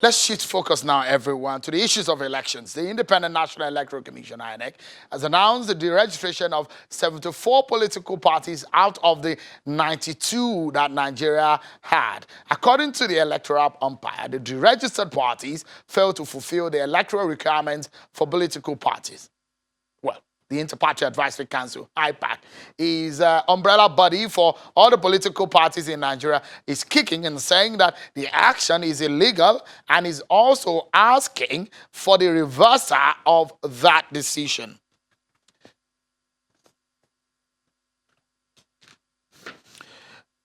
Let's shift focus now, everyone, to the issues of elections. The Independent National Electoral Commission, INEC, has announced the deregistration of 74 political parties out of the 92 that Nigeria had. According to the electoral umpire, the deregistered parties failed to fulfill the electoral requirements for political parties. Well, the Inter-Party Advisory Council, IPAC, is an umbrella body for all the political parties in Nigeria, is kicking and saying that the action is illegal and is also asking for the reversal of that decision.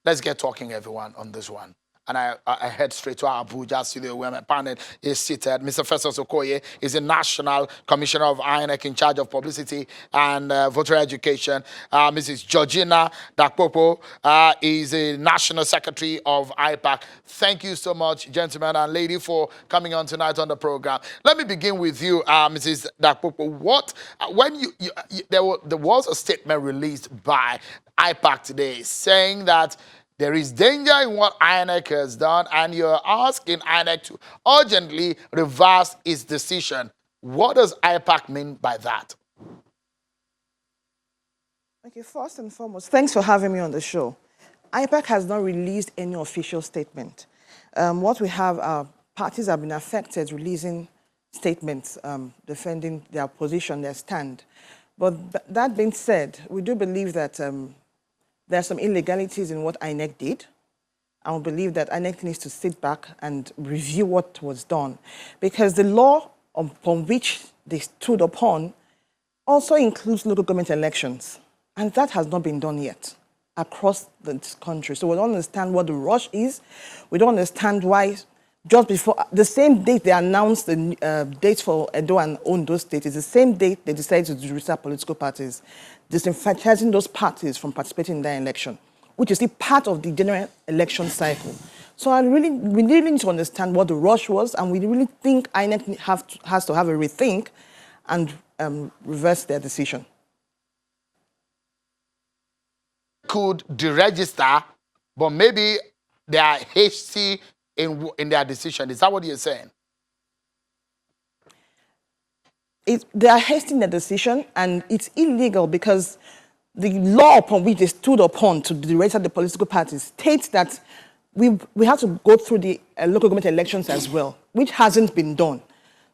Let's get talking, everyone, on this one. And I head straight to our Abuja studio where my panel is seated. Mr. Festus Okoye is the National Commissioner of INEC in charge of publicity and voter education. Mrs. Georgina Dakpopo is a National Secretary of IPAC. Thank you so much, gentlemen and lady, for coming on tonight on the program. Let me begin with you, Mrs. Dakpopo. When there was a statement released by IPAC today saying that there is danger in what INEC has done, and you're asking INEC to urgently reverse its decision. What does IPAC mean by that? Okay, first and foremost, thanks for having me on the show. IPAC has not released any official statement. What we have are parties have been affected releasing statements defending their position, their stand. But that being said, we do believe that there are some illegalities in what INEC did. And we believe that INEC needs to sit back and review what was done. Because the law upon which they stood upon also includes local government elections. And that has not been done yet across the country. So we don't understand what the rush is. We don't understand why just before, the same date they announced the date for Edo and Ondo State is the same date they decided to register political parties, disenfranchising those parties from participating in that election, which is still part of the general election cycle. So we really need to understand what the rush was, and we really think INEC has to have a rethink and reverse their decision. Could deregister, but maybe they are hasty in their decision. Is that what you're saying? They are hasting their decision, and it's illegal because the law upon which they stood upon to deregister the political parties states that we have to go through the local government elections as well, which hasn't been done.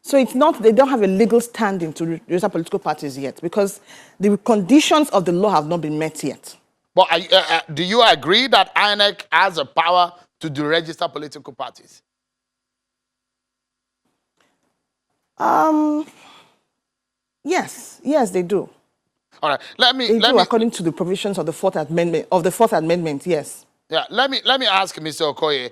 So it's not, they don't have a legal standing to register political parties yet because the conditions of the law have not been met yet. But do you agree that INEC has a power to deregister political parties? Yes, they do. All right, let me according to the provisions of the Fourth Amendment. Yes. Yeah, let me ask Mr. Okoye,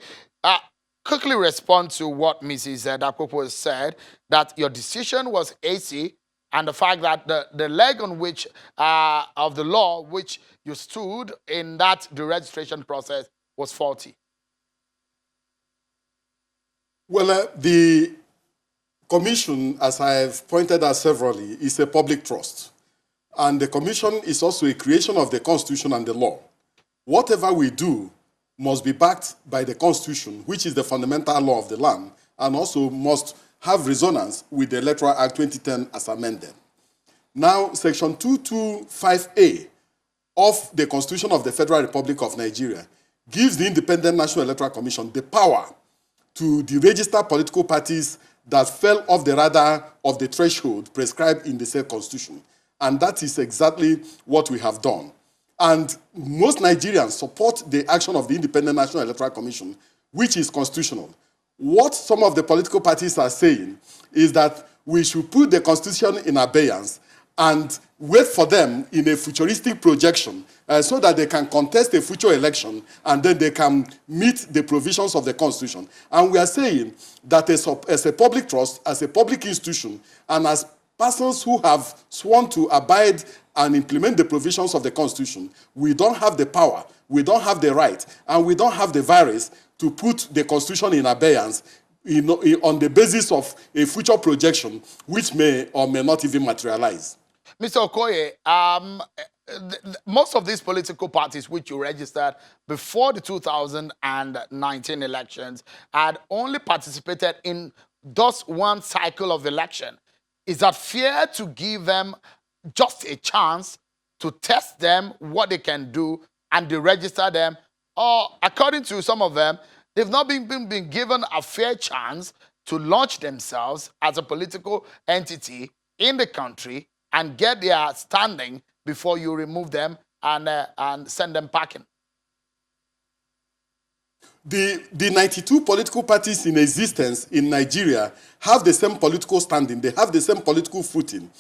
quickly respond to what Mrs. Dakpopo said, that your decision was hasty, and the fact that the leg on which of the law which you stood in that deregistration process was faulty. Well, the commission, as I have pointed out severally, is a public trust. And the commission is also a creation of the Constitution and the law. Whatever we do must be backed by the Constitution, which is the fundamental law of the land, and also must have resonance with the Electoral Act 2010 as amended. Now, Section 225A of the Constitution of the Federal Republic of Nigeria gives the Independent National Electoral Commission the power to deregister political parties that fell off the radar of the threshold prescribed in the said Constitution. And that is exactly what we have done. And most Nigerians support the action of the Independent National Electoral Commission, which is constitutional. What some of the political parties are saying is that we should put the Constitution in abeyance and wait for them in a futuristic projection so that they can contest a future election and then they can meet the provisions of the Constitution. And we are saying that as a public trust, as a public institution, and as persons who have sworn to abide and implement the provisions of the Constitution, we don't have the power, we don't have the right, and we don't have the virus to put the Constitution in abeyance on the basis of a future projection which may or may not even materialize. Mr. Okoye, most of these political parties which you registered before the 2019 elections had only participated in just one cycle of election. Is that fair to give them just a chance to test them, what they can do, and deregister them? Or according to some of them, they've not been given a fair chance to launch themselves as a political entity in the country and get their standing before you remove them and send them packing. The 92 political parties in existence in Nigeria have the same political standing. They have the same political footing.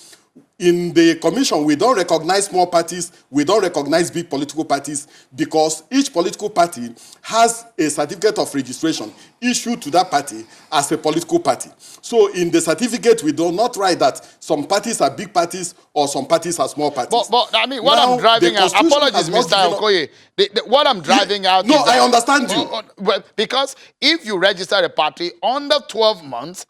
In the commission, we don't recognize small parties, we don't recognize big political parties, because each political party has a certificate of registration issued to that party as a political party. So in the certificate, we do not write that some parties are big parties or some parties are small parties. But I mean, what now, I'm driving at, apologies, Mr. Okoye, what I'm driving out no, is that, I understand you. Well, because if you register a party under 12 months,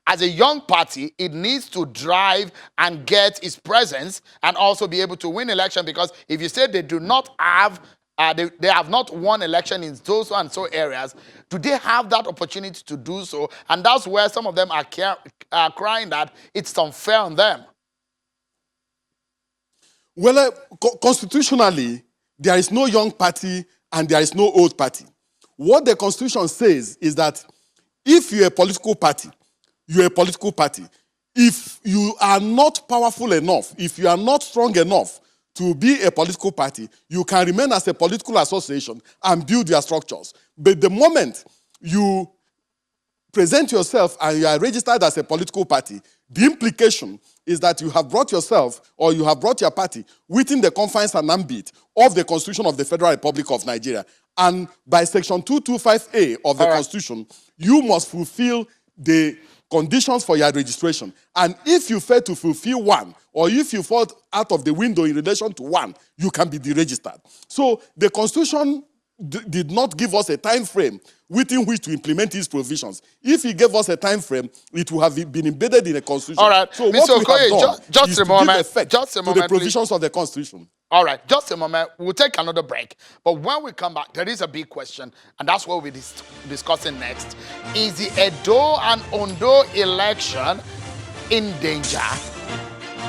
as a young party, it needs to drive and get its presence and also be able to win election, because if you say they do not have, they have not won election in those and so areas, do they have that opportunity to do so? And that's where some of them are crying that it's unfair on them. Well, constitutionally, there is no young party and there is no old party. What the Constitution says is that if you're a political party, you're a political party. If you are not powerful enough, if you are not strong enough to be a political party, you can remain as a political association and build your structures. But the moment you present yourself and you are registered as a political party, the implication is that you have brought yourself or you have brought your party within the confines and ambit of the Constitution of the Federal Republic of Nigeria. And by Section 225A of the Constitution, you must fulfill the conditions for your registration. And if you fail to fulfill one, or if you fall out of the window in relation to one, you can be deregistered. So the Constitution did not give us a time frame within which to implement these provisions. If it gave us a time frame, it would have been embedded in the Constitution. All right, so Mr. what Okoye, we have done just is a to moment, give effect just a to moment, the provisions of the Constitution. All right, just a moment. We'll take another break. But when we come back, there is a big question, and that's what we'll be discussing next. Is the Edo and Ondo election in danger?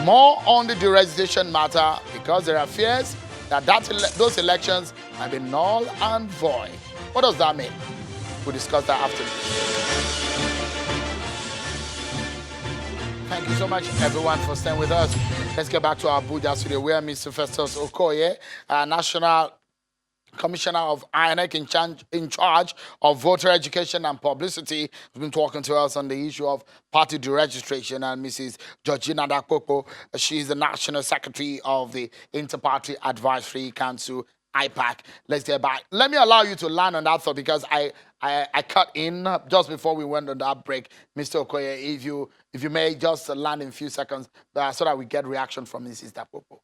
More on the deregistration matter, because there are fears that those elections might be null and void. What does that mean? We'll discuss that after this. Thank you so much, everyone, for staying with us. Let's get back to our Abuja studio, where Mr. Festus Okoye, National Commissioner of INEC in charge of voter education and publicity, has been talking to us on the issue of party deregistration, and Mrs. Georgina Dakoko, she is the National Secretary of the Inter-Party Advisory Council, IPAC. Let's get back. Let me allow you to land on that thought, because I cut in just before we went on that break. Mr. Okoye, if you may just land in a few seconds so that we get reaction from Mrs. Dakoko.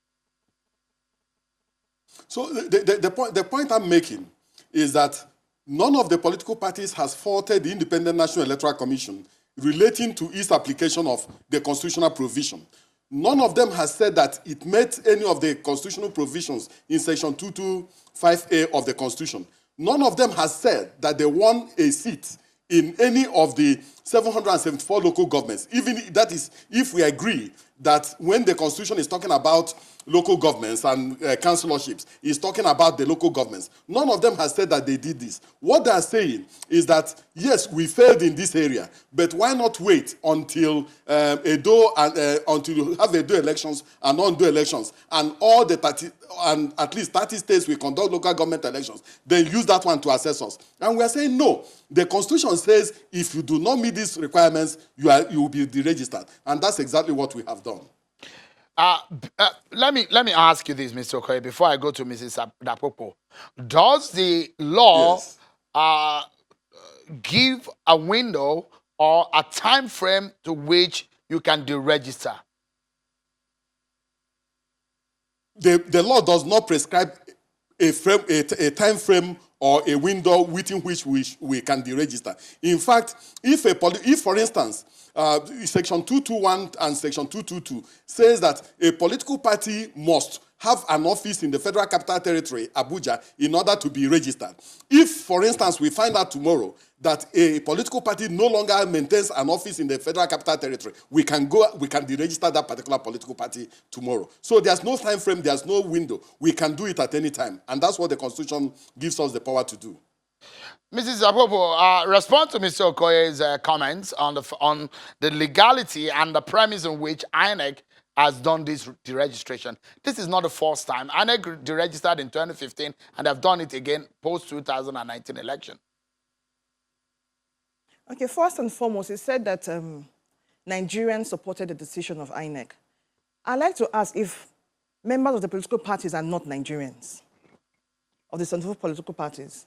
So the point I'm making is that none of the political parties has faulted the Independent National Electoral Commission relating to its application of the constitutional provision. None of them has said that it met any of the constitutional provisions in Section 225A of the Constitution. None of them has said that they won a seat in any of the 774 local governments. Even that is, if we agree that when the Constitution is talking about local governments and councilorships, it's talking about the local governments. None of them has said that they did this. What they are saying is that, yes, we failed in this area, but why not wait until until you have Edo elections and Ondo elections, and all the 30, and at least 30 states will conduct local government elections, then use that one to assess us. And we are saying no. The Constitution says if you do not meet these requirements, you will be deregistered, and that's exactly what we have done. Let me ask you this, Mr. Okoye, before I go to Mrs. Dapopo. Does the law give a window or a time frame to which you can deregister? The law does not prescribe a time frame or a window within which we can deregister. In fact, if for instance, Section 221 and Section 222 says that a political party must have an office in the Federal Capital Territory, Abuja, in order to be registered. If, for instance, we find out tomorrow that a political party no longer maintains an office in the Federal Capital Territory, we can deregister that particular political party tomorrow. So there's no time frame, there's no window. We can do it at any time. And that's what the Constitution gives us the power to do. Mrs. Apopo, respond to Mr. Okoye's comments on the legality and the premise on which INEC has done this deregistration. This is not the first time. INEC deregistered in 2015 and have done it again post-2019 election. Okay, first and foremost, it said that Nigerians supported the decision of INEC. I'd like to ask if members of the political parties are not Nigerians, of the central political parties.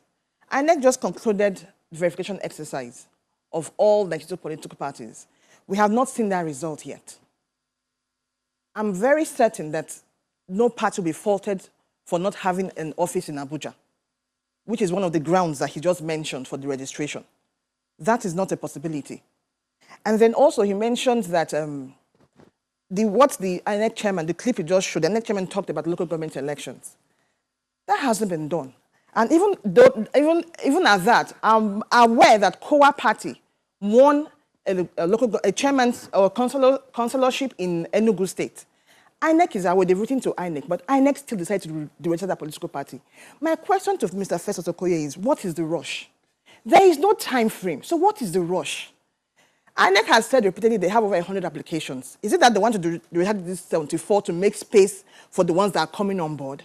INEC just concluded the verification exercise of all Nigerian political parties. We have not seen that result yet. I'm very certain that no party will be faulted for not having an office in Abuja, which is one of the grounds that he just mentioned for the registration. That is not a possibility. And then also he mentioned that what the INEC chairman, the clip he just showed, the INEC chairman talked about local government elections. That hasn't been done. And even at that, I'm aware that COA party won a chairman's or councillorship in Enugu State. INEC is aware, they've written to INEC, but INEC still decided to register that political party. My question to Mr. Festus Okoye is, what is the rush? There is no time frame, so what is the rush? INEC has said repeatedly they have over 100 applications. Is it that they want to register this 74 to make space for the ones that are coming on board?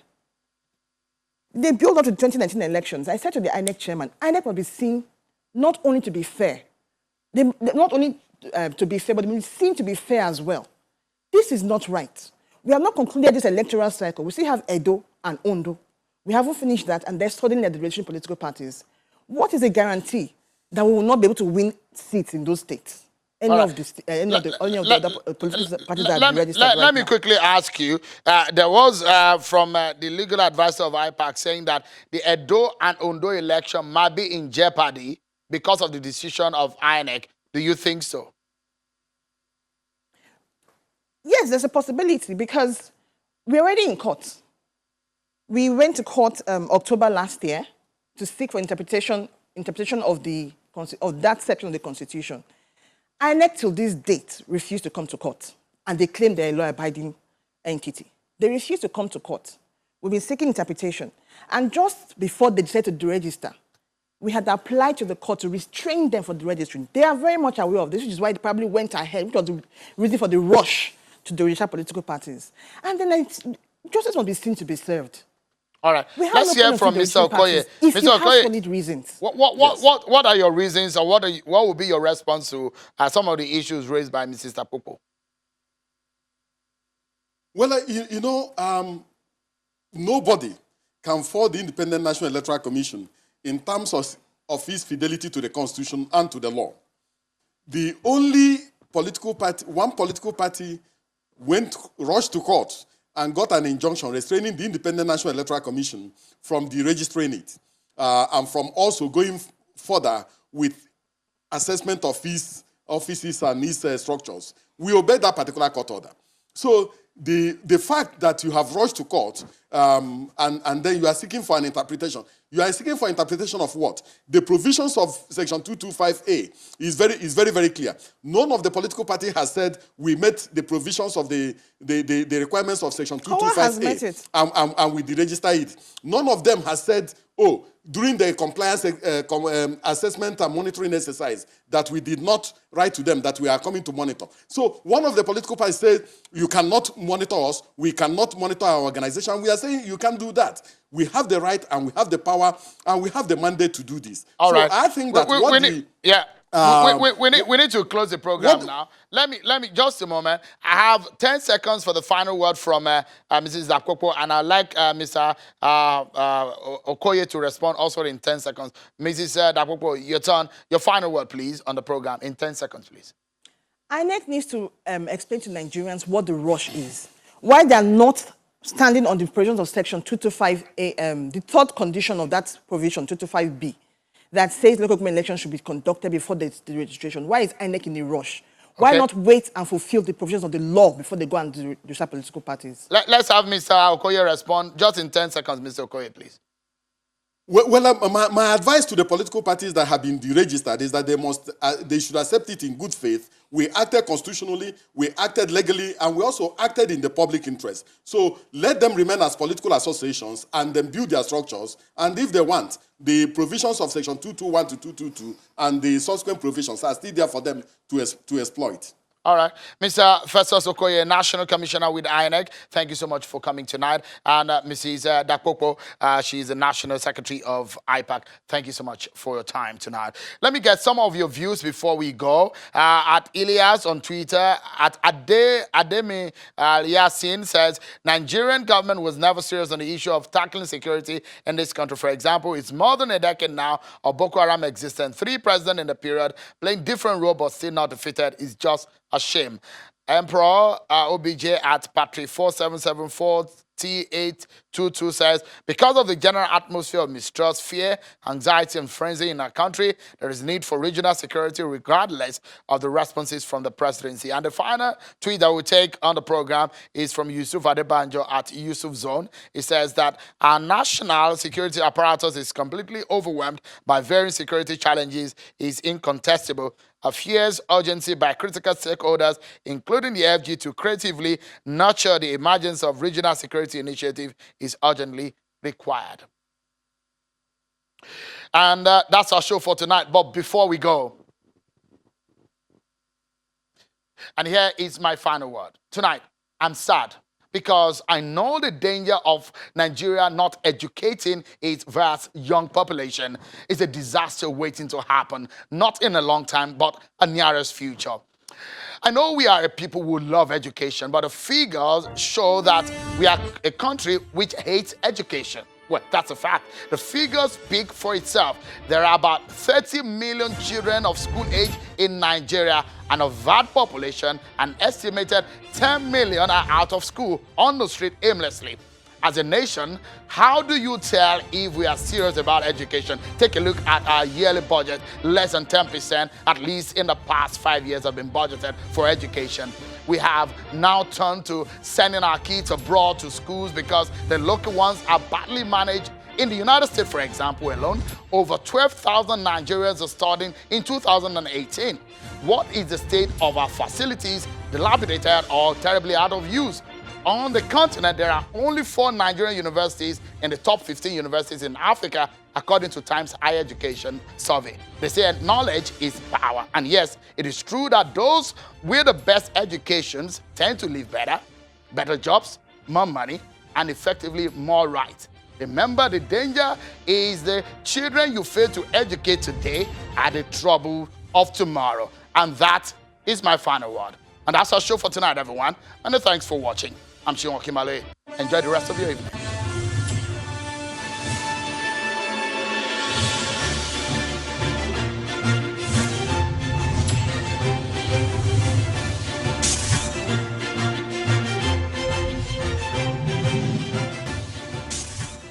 They built up to the 2019 elections. I said to the INEC chairman, INEC must be seen not only to be fair, not only to be fair, but they must be seen to be fair as well. This is not right. We have not concluded this electoral cycle. We still have Edo and Ondo. We haven't finished that, and they're studying the registration political parties. What is a guarantee that we will not be able to win seats in those states? Any of the other political parties that have registered right now. Let me quickly ask you, there was from the legal advisor of IPAC saying that the Edo and Ondo election might be in jeopardy because of the decision of INEC. Do you think so? Yes, there's a possibility because we're already in court. We went to court October last year to seek for interpretation of that section of the Constitution. INEC till this date refused to come to court, and they claim they're a law-abiding entity. They refused to come to court. We've been seeking interpretation. And just before they decided to deregister, we had applied to the court to restrain them from the registering. They are very much aware of this, which is why they probably went ahead, which was the reason for the rush to deregister political parties. And then justice must be seen to be served. All right. Let's hear from Mr. Okoye. If Mr. Okoye, solid reasons. What are your reasons, or what will be your response to some of the issues raised by Mrs. Apopo? Well, nobody can fault the Independent National Electoral Commission in terms of its fidelity to the Constitution and to the law. The only one political party rushed to court and got an injunction restraining the Independent National Electoral Commission from deregistering it and from also going further with assessment of its offices and its structures. We obeyed that particular court order. So the fact that you have rushed to court and then you are seeking for an interpretation, you are seeking for interpretation of what? The provisions of Section 225A is very, very clear. None of the political party has said we met the provisions of the requirements of Section 225A and we deregister it. None of them has said, oh, during the compliance assessment and monitoring exercise that we did not write to them that we are coming to monitor. So one of the political parties said, you cannot monitor us, we cannot monitor our organization. We are saying you can't do that. We have the right and we have the power and we have the mandate to do this. All right. I think that we need to close the program now. Let me just a moment. I have 10 seconds for the final word from Mrs. Apopo, and I'd like Mr. Okoye to respond also in 10 seconds. Mrs. Apopo, your turn. Your final word, please, on the program in 10 seconds, please. INEC needs to explain to Nigerians what the rush is. Why they are not standing on the provisions of Section 225A, the third condition of that provision, 225B, that says local government elections should be conducted before the registration. Why is INEC in a rush? Why not wait and fulfill the provisions of the law before they go and register political parties? Let's have Mr. Okoye respond. Just in 10 seconds, Mr. Okoye, please. My advice to the political parties that have been deregistered is that they should accept it in good faith. We acted constitutionally, we acted legally, and we also acted in the public interest. So let them remain as political associations and then build their structures. And if they want, the provisions of Section 221 to 222 and the subsequent provisions are still there for them to exploit. All right. Mr. Festus Okoye, National Commissioner with INEC, thank you so much for coming tonight. And Mrs. Dakpopo, she's the National Secretary of IPAC. Thank you so much for your time tonight. Let me get some of your views before we go. At Ilias on Twitter, at Ademi Yasin says, Nigerian government was never serious on the issue of tackling security in this country. For example, it's more than a decade now of Boko Haram existence. 3 presidents in the period playing different roles but still not defeated. Is just a shame. Emperor OBJ at Patrick 4774 T822 says, because of the general atmosphere of mistrust, fear, anxiety, and frenzy in our country, there is need for regional security regardless of the responses from the presidency. And the final tweet that we take on the program is from Yusuf Adebanjo at Yusuf Zone. It says that our national security apparatus is completely overwhelmed by varying security challenges is incontestable. A fierce urgency by critical stakeholders, including the FG, to creatively nurture the emergence of regional security initiative is urgently required. And that's our show for tonight. But before we go, and here is my final word. Tonight, I'm sad because I know the danger of Nigeria not educating its vast young population is a disaster waiting to happen, not in a long time, but a nearest future. I know we are a people who love education, but the figures show that we are a country which hates education. Well, that's a fact. The figures speak for itself. There are about 30 million children of school age in Nigeria, and of that population, an estimated 10 million are out of school on the street aimlessly. As a nation, how do you tell if we are serious about education? Take a look at our yearly budget. Less than 10%, at least in the past 5 years, have been budgeted for education. We have now turned to sending our kids abroad to schools because the local ones are badly managed. In the United States, for example, alone, over 12,000 Nigerians are studying in 2018. What is the state of our facilities? Dilapidated or terribly out of use? On the continent, there are only 4 Nigerian universities in the top 15 universities in Africa, according to Times Higher Education Survey. They say knowledge is power. And yes, it is true that those with the best educations tend to live better, better jobs, more money, and effectively more rights. Remember, the danger is the children you fail to educate today are the trouble of tomorrow. And that is my final word. And that's our show for tonight, everyone. And thanks for watching. I'm Shion Kimale. Enjoy the rest of your evening.